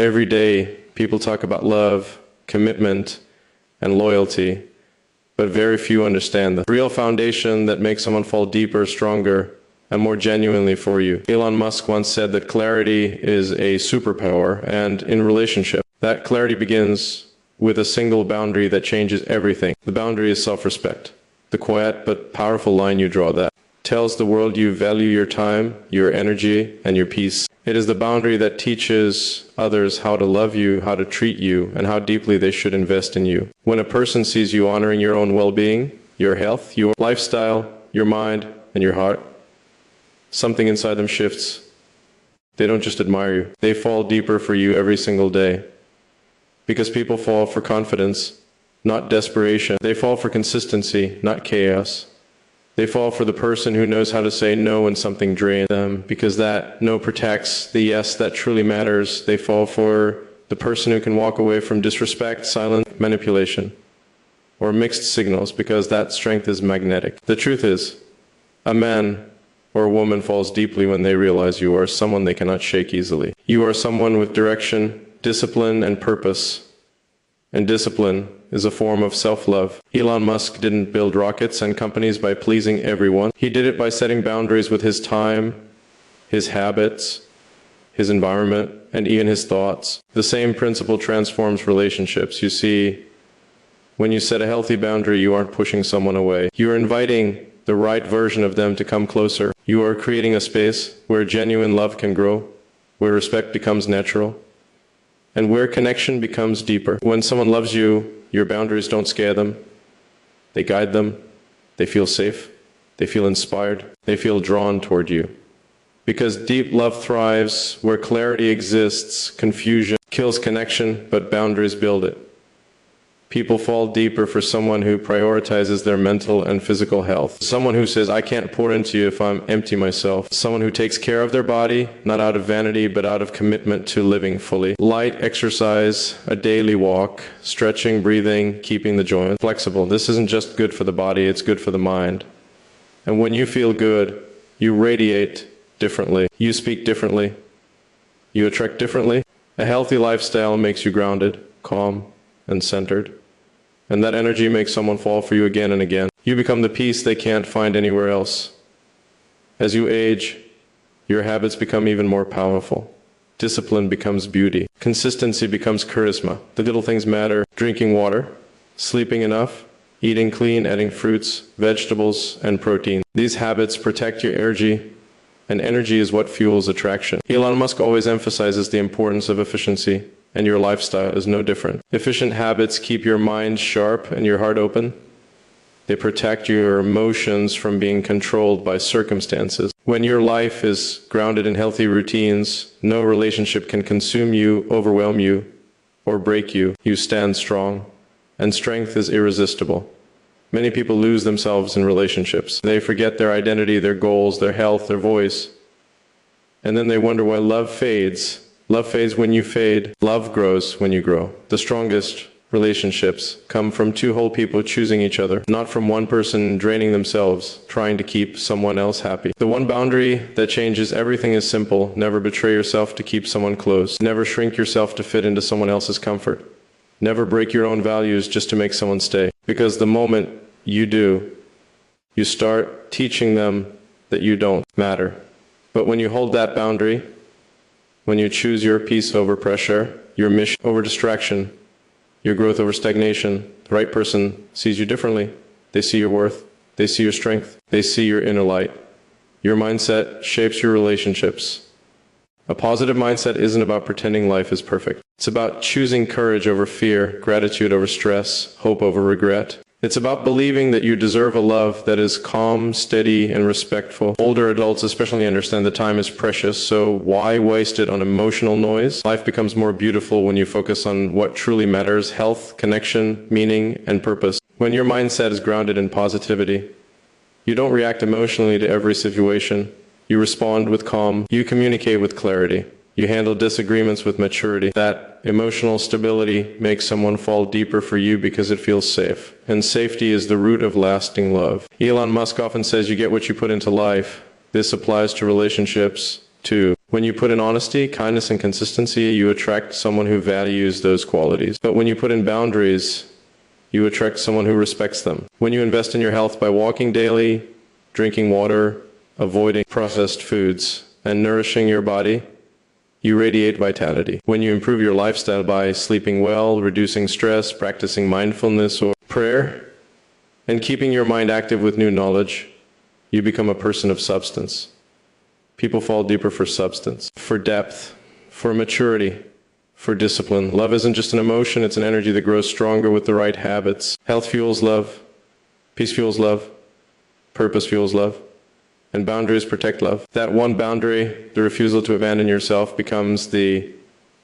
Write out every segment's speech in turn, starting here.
Every day, people talk about love, commitment, and loyalty, but very few understand the real foundation that makes someone fall deeper, stronger, and more genuinely for you. Elon Musk once said that clarity is a superpower, and in relationship, that clarity begins with a single boundary that changes everything. The boundary is self-respect. The quiet but powerful line you draw that tells the world you value your time, your energy, and your peace. It is the boundary that teaches others how to love you, how to treat you, and how deeply they should invest in you. When a person sees you honoring your own well-being, your health, your lifestyle, your mind, and your heart, something inside them shifts. They don't just admire you. They fall deeper for you every single day. Because people fall for confidence, not desperation. They fall for consistency, not chaos. They fall for the person who knows how to say no when something drains them, because that no protects the yes that truly matters. They fall for the person who can walk away from disrespect, silence, manipulation, or mixed signals, because that strength is magnetic. The truth is, a man or a woman falls deeply when they realize you are someone they cannot shake easily. You are someone with direction, discipline, and purpose. And discipline is a form of self-love. Elon Musk didn't build rockets and companies by pleasing everyone. He did it by setting boundaries with his time, his habits, his environment, and even his thoughts. The same principle transforms relationships. You see, when you set a healthy boundary, you aren't pushing someone away. You are inviting the right version of them to come closer. You are creating a space where genuine love can grow, where respect becomes natural, and where connection becomes deeper. When someone loves you, your boundaries don't scare them. They guide them. They feel safe. They feel inspired. They feel drawn toward you. Because deep love thrives where clarity exists. Confusion kills connection, but boundaries build it. People fall deeper for someone who prioritizes their mental and physical health. Someone who says, I can't pour into you if I'm empty myself. Someone who takes care of their body, not out of vanity, but out of commitment to living fully. Light exercise, a daily walk, stretching, breathing, keeping the joints flexible. This isn't just good for the body, it's good for the mind. And when you feel good, you radiate differently. You speak differently. You attract differently. A healthy lifestyle makes you grounded, calm, and centered. And that energy makes someone fall for you again and again. You become the peace they can't find anywhere else. As you age, your habits become even more powerful. Discipline becomes beauty. Consistency becomes charisma. The little things matter. Drinking water, sleeping enough, eating clean, adding fruits, vegetables, and protein. These habits protect your energy, and energy is what fuels attraction. Elon Musk always emphasizes the importance of efficiency, and your lifestyle is no different. Efficient habits keep your mind sharp and your heart open. They protect your emotions from being controlled by circumstances. When your life is grounded in healthy routines, no relationship can consume you, overwhelm you, or break you. You stand strong, and strength is irresistible. Many people lose themselves in relationships. They forget their identity, their goals, their health, their voice. And then they wonder why love fades. Love fades when you fade. Love grows when you grow. The strongest relationships come from two whole people choosing each other, not from one person draining themselves, trying to keep someone else happy. The one boundary that changes everything is simple. Never betray yourself to keep someone close. Never shrink yourself to fit into someone else's comfort. Never break your own values just to make someone stay. Because the moment you do, you start teaching them that you don't matter. But when you hold that boundary, when you choose your peace over pressure, your mission over distraction, your growth over stagnation, the right person sees you differently. They see your worth. They see your strength. They see your inner light. Your mindset shapes your relationships. A positive mindset isn't about pretending life is perfect. It's about choosing courage over fear, gratitude over stress, hope over regret. It's about believing that you deserve a love that is calm, steady, and respectful. Older adults especially understand that time is precious, so why waste it on emotional noise? Life becomes more beautiful when you focus on what truly matters: health, connection, meaning, and purpose. When your mindset is grounded in positivity, you don't react emotionally to every situation. You respond with calm. You communicate with clarity. You handle disagreements with maturity. That emotional stability makes someone fall deeper for you because it feels safe. And safety is the root of lasting love. Elon Musk often says you get what you put into life. This applies to relationships too. When you put in honesty, kindness, and consistency, you attract someone who values those qualities. But when you put in boundaries, you attract someone who respects them. When you invest in your health by walking daily, drinking water, avoiding processed foods, and nourishing your body, you radiate vitality. When you improve your lifestyle by sleeping well, reducing stress, practicing mindfulness or prayer, and keeping your mind active with new knowledge, you become a person of substance. People fall deeper for substance, for depth, for maturity, for discipline. Love isn't just an emotion, it's an energy that grows stronger with the right habits. Health fuels love, peace fuels love, purpose fuels love, and boundaries protect love. That one boundary, the refusal to abandon yourself, becomes the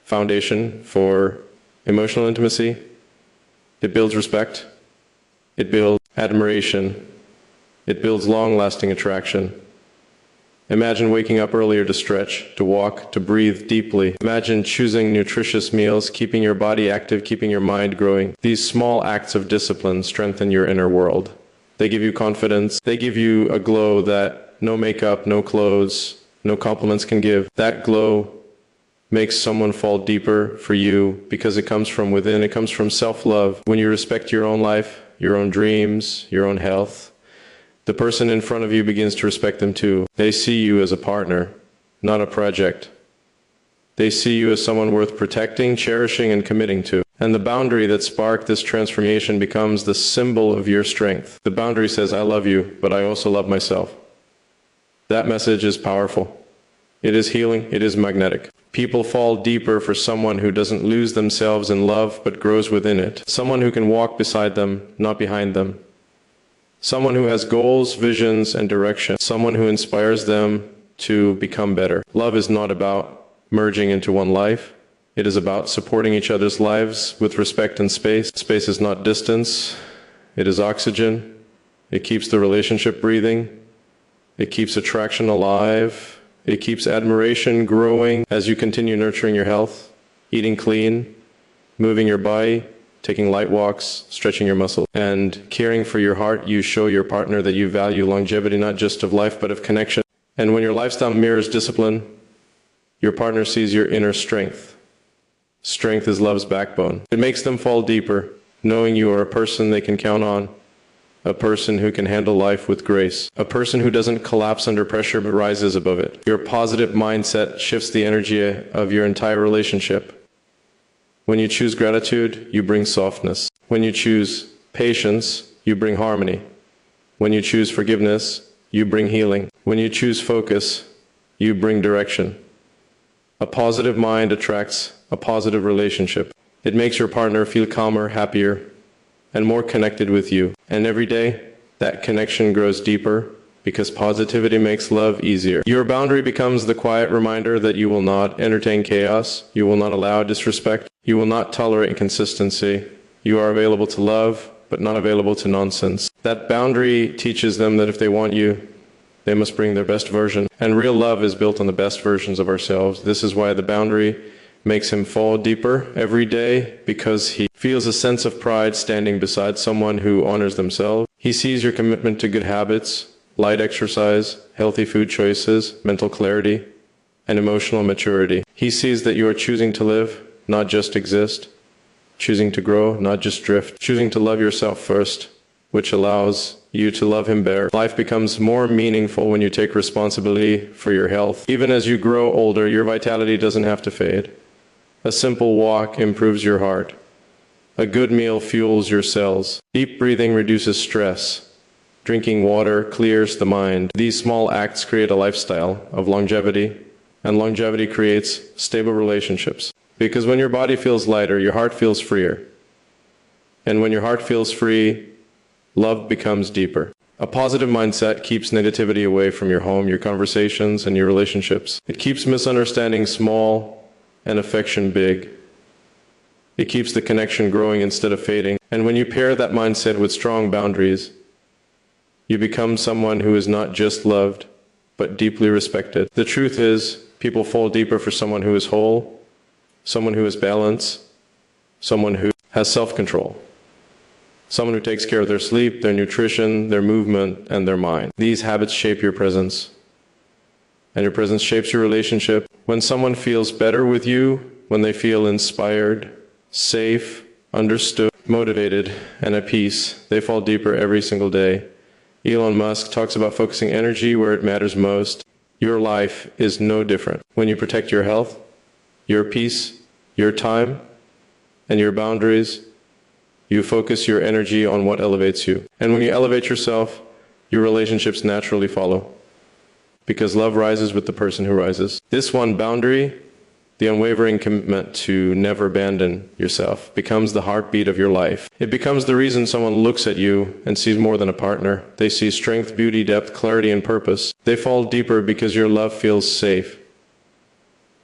foundation for emotional intimacy. It builds respect. It builds admiration. It builds long-lasting attraction. Imagine waking up earlier to stretch, to walk, to breathe deeply. Imagine choosing nutritious meals, keeping your body active, keeping your mind growing. These small acts of discipline strengthen your inner world. They give you confidence. They give you a glow that no makeup, no clothes, no compliments can give. That glow makes someone fall deeper for you because it comes from within. It comes from self-love. When you respect your own life, your own dreams, your own health, the person in front of you begins to respect them too. They see you as a partner, not a project. They see you as someone worth protecting, cherishing, and committing to. And the boundary that sparked this transformation becomes the symbol of your strength. The boundary says, I love you, but I also love myself. That message is powerful. It is healing. It is magnetic. People fall deeper for someone who doesn't lose themselves in love, but grows within it. Someone who can walk beside them, not behind them. Someone who has goals, visions, and direction. Someone who inspires them to become better. Love is not about merging into one life. It is about supporting each other's lives with respect and space. Space is not distance. It is oxygen. It keeps the relationship breathing. It keeps attraction alive. It keeps admiration growing as you continue nurturing your health, eating clean, moving your body, taking light walks, stretching your muscles, and caring for your heart. You show your partner that you value longevity, not just of life, but of connection. And when your lifestyle mirrors discipline, your partner sees your inner strength. Strength is love's backbone. It makes them fall deeper, knowing you are a person they can count on. A person who can handle life with grace. A person who doesn't collapse under pressure but rises above it. Your positive mindset shifts the energy of your entire relationship. When you choose gratitude, you bring softness. When you choose patience, you bring harmony. When you choose forgiveness, you bring healing. When you choose focus, you bring direction. A positive mind attracts a positive relationship. It makes your partner feel calmer, happier, and more connected with you. And every day, that connection grows deeper because positivity makes love easier. Your boundary becomes the quiet reminder that you will not entertain chaos, you will not allow disrespect, you will not tolerate inconsistency. You are available to love, but not available to nonsense. That boundary teaches them that if they want you, they must bring their best version. And real love is built on the best versions of ourselves. This is why the boundary makes him fall deeper every day, because he feels a sense of pride standing beside someone who honors themselves. He sees your commitment to good habits, light exercise, healthy food choices, mental clarity, and emotional maturity. He sees that you are choosing to live, not just exist, choosing to grow, not just drift, choosing to love yourself first, which allows you to love him better. Life becomes more meaningful when you take responsibility for your health. Even as you grow older, your vitality doesn't have to fade. A simple walk improves your heart. A good meal fuels your cells. Deep breathing reduces stress. Drinking water clears the mind. These small acts create a lifestyle of longevity, and longevity creates stable relationships. Because when your body feels lighter, your heart feels freer. And when your heart feels free, love becomes deeper. A positive mindset keeps negativity away from your home, your conversations, and your relationships. It keeps misunderstanding small and affection big. It keeps the connection growing instead of fading. And when you pair that mindset with strong boundaries, you become someone who is not just loved, but deeply respected. The truth is, people fall deeper for someone who is whole, someone who is balanced, someone who has self-control, someone who takes care of their sleep, their nutrition, their movement, and their mind. These habits shape your presence and your presence shapes your relationship. When someone feels better with you, when they feel inspired, safe, understood, motivated, and at peace, they fall deeper every single day. Elon Musk talks about focusing energy where it matters most. Your life is no different. When you protect your health, your peace, your time, and your boundaries, you focus your energy on what elevates you. And when you elevate yourself, your relationships naturally follow. Because love rises with the person who rises. This one boundary, the unwavering commitment to never abandon yourself, becomes the heartbeat of your life. It becomes the reason someone looks at you and sees more than a partner. They see strength, beauty, depth, clarity, and purpose. They fall deeper because your love feels safe.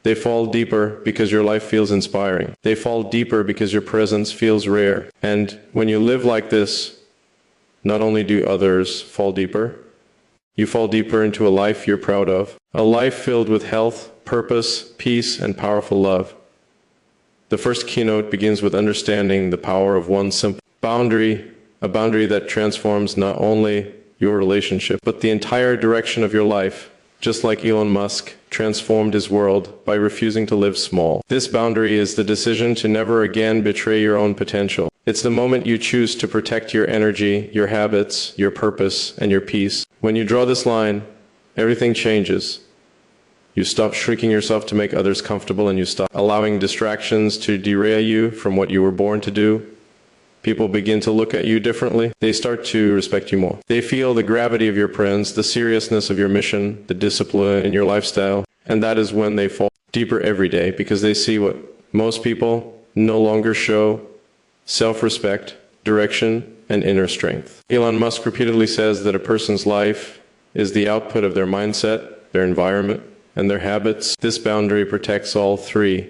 They fall deeper because your life feels inspiring. They fall deeper because your presence feels rare. And when you live like this, not only do others fall deeper, you fall deeper into a life you're proud of. A life filled with health, purpose, peace, and powerful love. The first keynote begins with understanding the power of one simple boundary, a boundary that transforms not only your relationship, but the entire direction of your life. Just like Elon Musk transformed his world by refusing to live small. This boundary is the decision to never again betray your own potential. It's the moment you choose to protect your energy, your habits, your purpose, and your peace. When you draw this line, everything changes. You stop shrinking yourself to make others comfortable, and you stop allowing distractions to derail you from what you were born to do. People begin to look at you differently. They start to respect you more. They feel the gravity of your presence, the seriousness of your mission, the discipline in your lifestyle. And that is when they fall deeper every day, because they see what most people no longer show: self-respect, direction, and inner strength. Elon Musk repeatedly says that a person's life is the output of their mindset, their environment, and their habits. This boundary protects all three.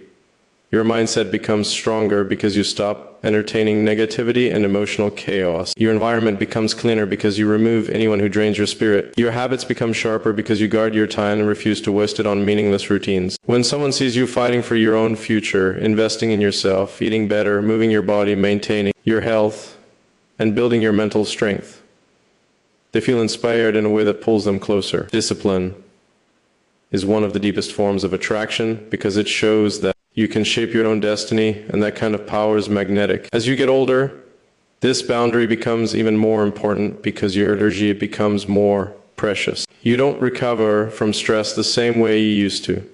Your mindset becomes stronger because you stop entertaining negativity and emotional chaos. Your environment becomes cleaner because you remove anyone who drains your spirit. Your habits become sharper because you guard your time and refuse to waste it on meaningless routines. When someone sees you fighting for your own future, investing in yourself, eating better, moving your body, maintaining your health, and building your mental strength, they feel inspired in a way that pulls them closer. Discipline is one of the deepest forms of attraction because it shows that you can shape your own destiny, and that kind of power is magnetic. As you get older, this boundary becomes even more important because your energy becomes more precious. You don't recover from stress the same way you used to.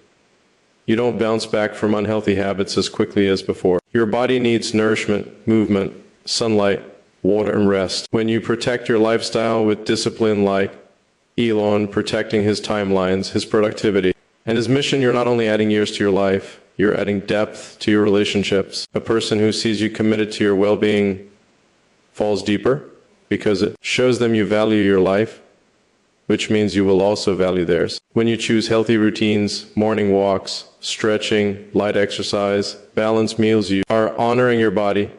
You don't bounce back from unhealthy habits as quickly as before. Your body needs nourishment, movement, sunlight, water, and rest. When you protect your lifestyle with discipline, like Elon protecting his timelines, his productivity, and his mission, you're not only adding years to your life, you're adding depth to your relationships. A person who sees you committed to your well-being falls deeper because it shows them you value your life, which means you will also value theirs. When you choose healthy routines, morning walks, stretching, light exercise, balanced meals, you are honoring your body.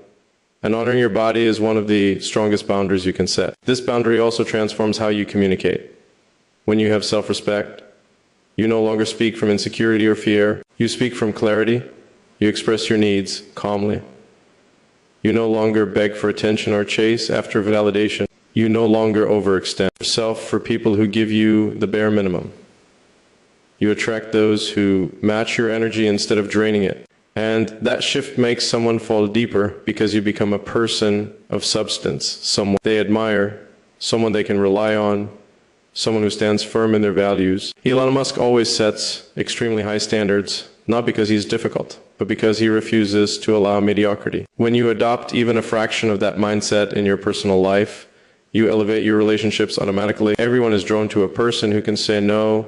And honoring your body is one of the strongest boundaries you can set. This boundary also transforms how you communicate. When you have self-respect, you no longer speak from insecurity or fear. You speak from clarity. You express your needs calmly. You no longer beg for attention or chase after validation. You no longer overextend yourself for people who give you the bare minimum. You attract those who match your energy instead of draining it. And that shift makes someone fall deeper because you become a person of substance, someone they admire, someone they can rely on, someone who stands firm in their values. Elon Musk always sets extremely high standards, not because he's difficult, but because he refuses to allow mediocrity. When you adopt even a fraction of that mindset in your personal life, you elevate your relationships automatically. Everyone is drawn to a person who can say no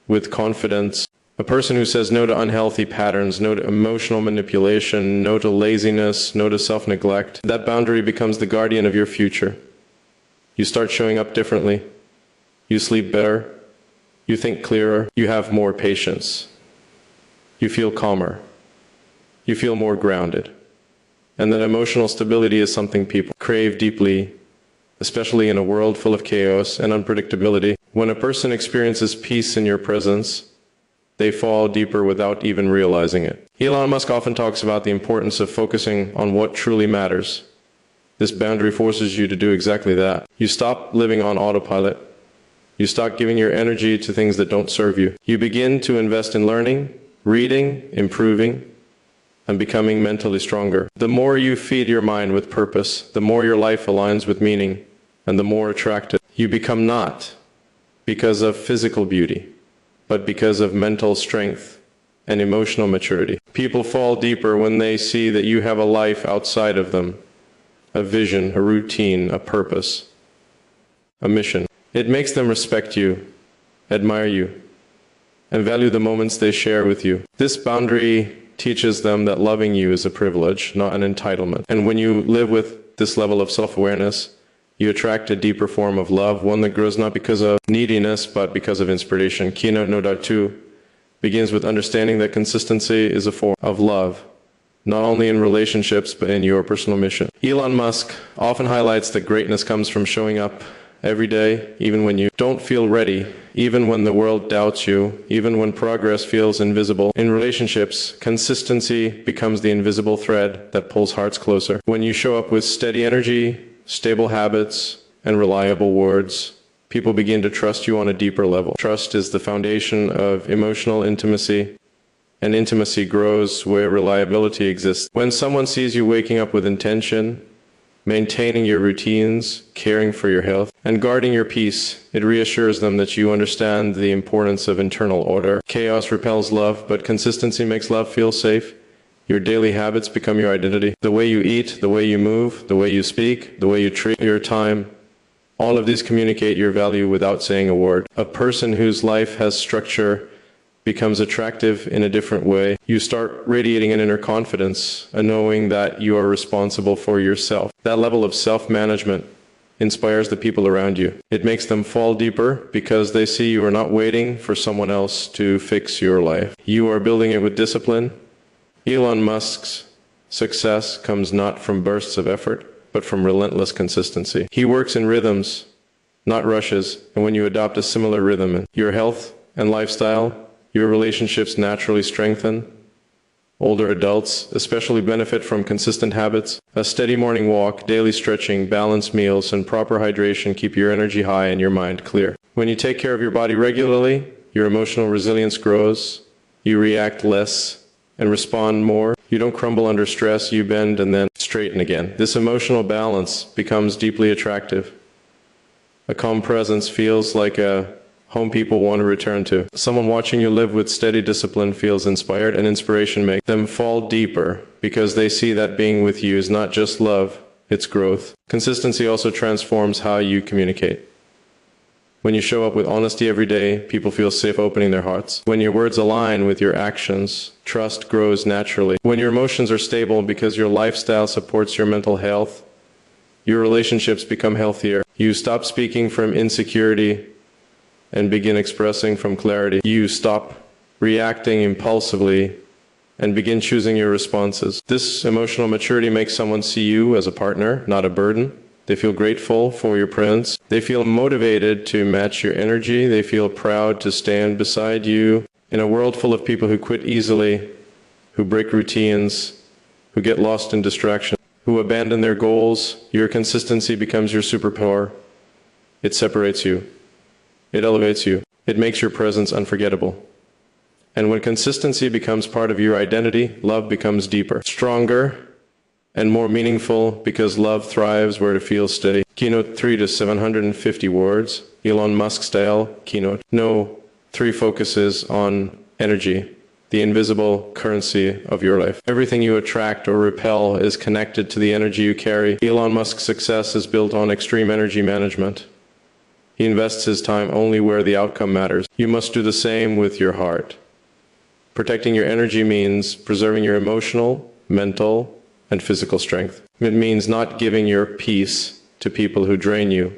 with confidence, a person who says no to unhealthy patterns, no to emotional manipulation, no to laziness, no to self-neglect. That boundary becomes the guardian of your future. You start showing up differently. You sleep better, you think clearer, you have more patience, you feel calmer, you feel more grounded. And that emotional stability is something people crave deeply, especially in a world full of chaos and unpredictability. When a person experiences peace in your presence, they fall deeper without even realizing it. Elon Musk often talks about the importance of focusing on what truly matters. This boundary forces you to do exactly that. You stop living on autopilot. You stop giving your energy to things that don't serve you. You begin to invest in learning, reading, improving, and becoming mentally stronger. The more you feed your mind with purpose, the more your life aligns with meaning, and the more attractive you become, not because of physical beauty, but because of mental strength and emotional maturity. People fall deeper when they see that you have a life outside of them, a vision, a routine, a purpose, a mission. It makes them respect you, admire you, and value the moments they share with you. This boundary teaches them that loving you is a privilege, not an entitlement. And when you live with this level of self-awareness, you attract a deeper form of love, one that grows not because of neediness, but because of inspiration. Keynote Note 2 begins with understanding that consistency is a form of love, not only in relationships, but in your personal mission. Elon Musk often highlights that greatness comes from showing up every day, even when you don't feel ready, even when the world doubts you, even when progress feels invisible. In relationships, consistency becomes the invisible thread that pulls hearts closer. When you show up with steady energy, stable habits, and reliable words, people begin to trust you on a deeper level. Trust is the foundation of emotional intimacy, and intimacy grows where reliability exists. When someone sees you waking up with intention, maintaining your routines, caring for your health, and guarding your peace, it reassures them that you understand the importance of internal order. Chaos repels love, but consistency makes love feel safe. Your daily habits become your identity. The way you eat, the way you move, the way you speak, the way you treat your time, all of these communicate your value without saying a word. A person whose life has structure becomes attractive in a different way. You start radiating an inner confidence, a knowing that you are responsible for yourself. That level of self-management inspires the people around you. It makes them fall deeper because they see you are not waiting for someone else to fix your life. You are building it with discipline. Elon Musk's success comes not from bursts of effort, but from relentless consistency. He works in rhythms, not rushes, and when you adopt a similar rhythm in your health and lifestyle, your relationships naturally strengthen. Older adults especially benefit from consistent habits. A steady morning walk, daily stretching, balanced meals, and proper hydration keep your energy high and your mind clear. When you take care of your body regularly, your emotional resilience grows. You react less and respond more. You don't crumble under stress, you bend and then straighten again. This emotional balance becomes deeply attractive. A calm presence feels like a home people want to return to. Someone watching you live with steady discipline feels inspired, and inspiration makes them fall deeper because they see that being with you is not just love, it's growth. Consistency also transforms how you communicate. When you show up with honesty every day, people feel safe opening their hearts. When your words align with your actions, trust grows naturally. When your emotions are stable because your lifestyle supports your mental health, your relationships become healthier. You stop speaking from insecurity and begin expressing from clarity. You stop reacting impulsively and begin choosing your responses. This emotional maturity makes someone see you as a partner, not a burden. They feel grateful for your presence. They feel motivated to match your energy. They feel proud to stand beside you. In a world full of people who quit easily, who break routines, who get lost in distraction, who abandon their goals, your consistency becomes your superpower. It separates you. It elevates you. It makes your presence unforgettable. And when consistency becomes part of your identity, love becomes deeper, stronger, and more meaningful because love thrives where it feels steady. Keynote 3 to 750 words, Elon Musk style keynote. No, 3 focuses on energy, the invisible currency of your life. Everything you attract or repel is connected to the energy you carry. Elon Musk's success is built on extreme energy management. He invests his time only where the outcome matters. You must do the same with your heart. Protecting your energy means preserving your emotional, mental, and physical strength. It means not giving your peace to people who drain you.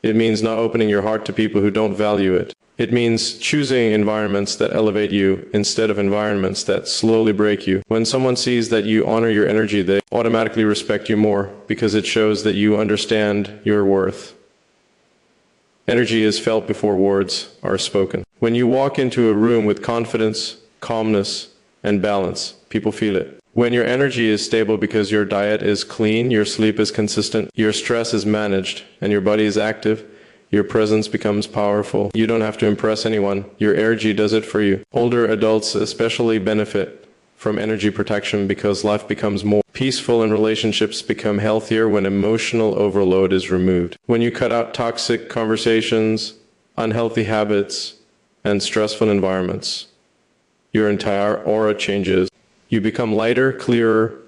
It means not opening your heart to people who don't value it. It means choosing environments that elevate you instead of environments that slowly break you. When someone sees that you honor your energy, they automatically respect you more because it shows that you understand your worth. Energy is felt before words are spoken. When you walk into a room with confidence, calmness, and balance, people feel it. When your energy is stable because your diet is clean, your sleep is consistent, your stress is managed, and your body is active, Your presence becomes powerful. You don't have to impress anyone. Your energy does it for you. Older adults especially benefit from energy protection because life becomes more peaceful and relationships become healthier when emotional overload is removed. When you cut out toxic conversations, unhealthy habits, and stressful environments, your entire aura changes. You become lighter, clearer,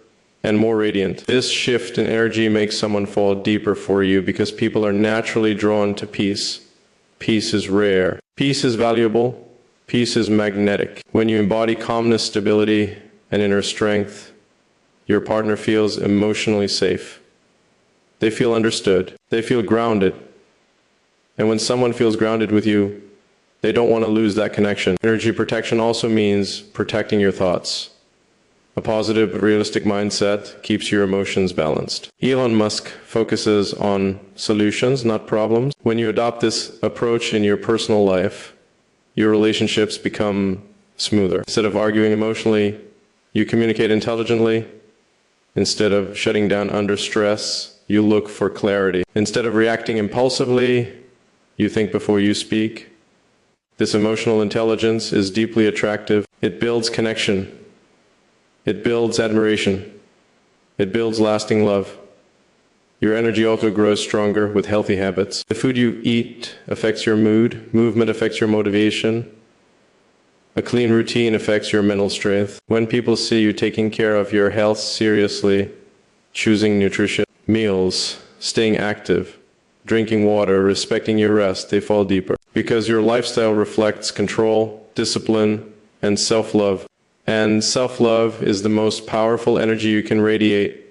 and more radiant. This shift in energy makes someone fall deeper for you because people are naturally drawn to peace. Peace is rare. Peace is valuable. Peace is magnetic. When you embody calmness, stability, and inner strength, your partner feels emotionally safe. They feel understood. They feel grounded. And when someone feels grounded with you, they don't want to lose that connection. Energy protection also means protecting your thoughts. A positive, realistic mindset keeps your emotions balanced. Elon Musk focuses on solutions, not problems. When you adopt this approach in your personal life, your relationships become smoother. Instead of arguing emotionally, you communicate intelligently. Instead of shutting down under stress, you look for clarity. Instead of reacting impulsively, you think before you speak. This emotional intelligence is deeply attractive. It builds connection. It builds admiration. It builds lasting love. Your energy also grows stronger with healthy habits. The food you eat affects your mood. Movement affects your motivation. A clean routine affects your mental strength. When people see you taking care of your health seriously, choosing nutrition, meals, staying active, drinking water, respecting your rest, they fall deeper. Because your lifestyle reflects control, discipline, and self-love. And self-love is the most powerful energy you can radiate.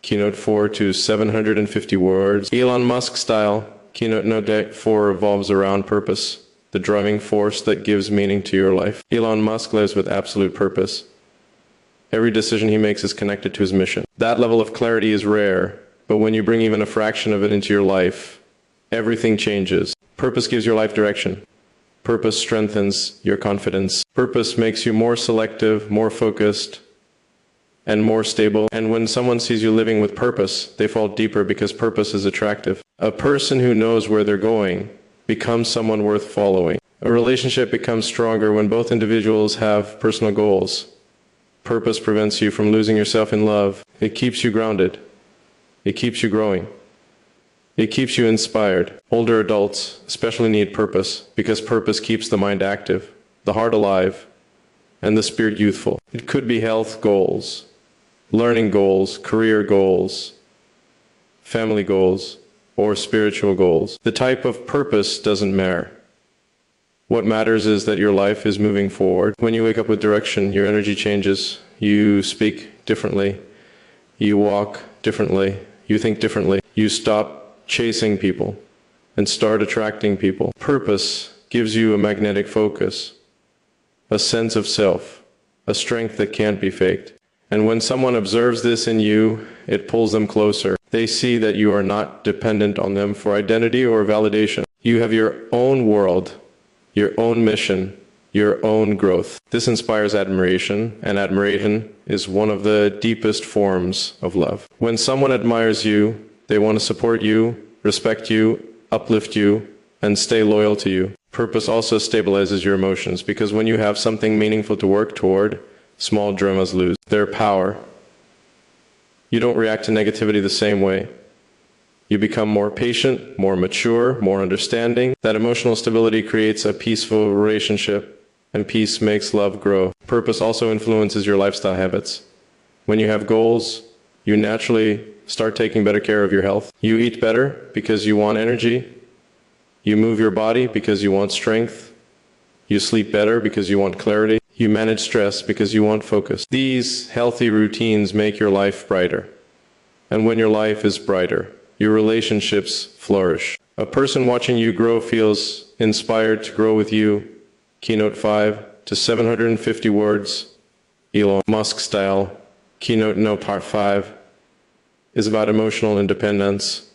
Keynote 4 to 750 words. Elon Musk style. Keynote Note 4 revolves around purpose, the driving force that gives meaning to your life. Elon Musk lives with absolute purpose. Every decision he makes is connected to his mission. That level of clarity is rare, but when you bring even a fraction of it into your life, everything changes. Purpose gives your life direction. Purpose strengthens your confidence. Purpose makes you more selective, more focused, and more stable. And when someone sees you living with purpose, they fall deeper because purpose is attractive. A person who knows where they're going becomes someone worth following. A relationship becomes stronger when both individuals have personal goals. Purpose prevents you from losing yourself in love. It keeps you grounded. It keeps you growing. It keeps you inspired. Older adults especially need purpose because purpose keeps the mind active, the heart alive, and the spirit youthful. It could be health goals, learning goals, career goals, family goals, or spiritual goals. The type of purpose doesn't matter. What matters is that your life is moving forward. When you wake up with direction, your energy changes. You speak differently. You walk differently. You think differently. You stop chasing people and start attracting people. Purpose gives you a magnetic focus, a sense of self, a strength that can't be faked. And when someone observes this in you, it pulls them closer. They see that you are not dependent on them for identity or validation. You have your own world, your own mission, your own growth. This inspires admiration, and admiration is one of the deepest forms of love. When someone admires you, they want to support you, respect you, uplift you, and stay loyal to you. Purpose also stabilizes your emotions because when you have something meaningful to work toward, small dramas lose their power. You don't react to negativity the same way. You become more patient, more mature, more understanding. That emotional stability creates a peaceful relationship, and peace makes love grow. Purpose also influences your lifestyle habits. When you have goals, you naturally start taking better care of your health. You eat better because you want energy. You move your body because you want strength. You sleep better because you want clarity. You manage stress because you want focus. These healthy routines make your life brighter. And when your life is brighter, your relationships flourish. A person watching you grow feels inspired to grow with you. Keynote 5 to 750 words. Elon Musk style. Keynote Note Part 5 is about emotional independence,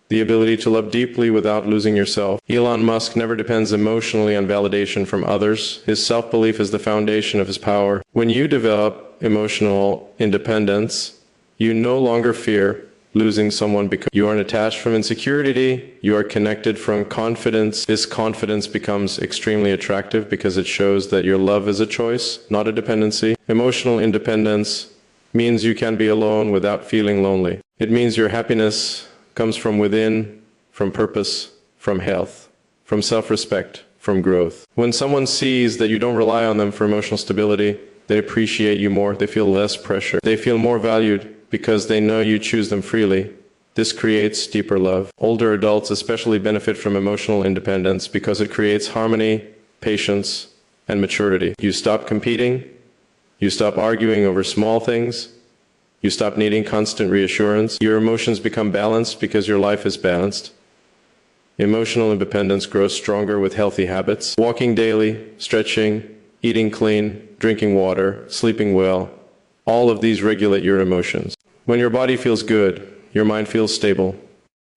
the ability to love deeply without losing yourself. Elon Musk never depends emotionally on validation from others. His self-belief is the foundation of his power. When you develop emotional independence, you no longer fear losing someone because you aren't attached from insecurity, you are connected from confidence. This confidence becomes extremely attractive because it shows that your love is a choice, not a dependency. Emotional independence means you can be alone without feeling lonely. It means your happiness comes from within, from purpose, from health, from self-respect, from growth. When someone sees that you don't rely on them for emotional stability, they appreciate you more, they feel less pressure, they feel more valued because they know you choose them freely. This creates deeper love. Older adults especially benefit from emotional independence because it creates harmony, patience, and maturity. You stop competing, you stop arguing over small things, you stop needing constant reassurance. Your emotions become balanced because your life is balanced. Emotional independence grows stronger with healthy habits. Walking daily, stretching, eating clean, drinking water, sleeping well. All of these regulate your emotions. When your body feels good, your mind feels stable.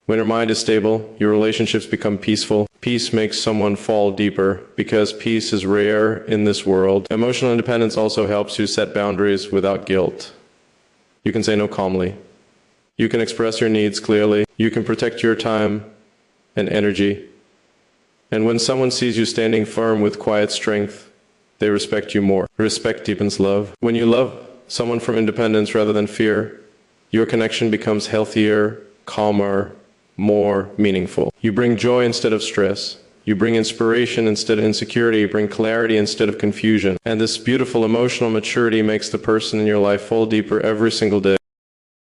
When your mind is stable, your relationships become peaceful. Peace makes someone fall deeper because peace is rare in this world. Emotional independence also helps you set boundaries without guilt. You can say no calmly. You can express your needs clearly. You can protect your time and energy. And when someone sees you standing firm with quiet strength, they respect you more. Respect deepens love. When you love someone from independence rather than fear, your connection becomes healthier, calmer, more meaningful. You bring joy instead of stress. You bring inspiration instead of insecurity. You bring clarity instead of confusion. And this beautiful emotional maturity makes the person in your life fall deeper every single day.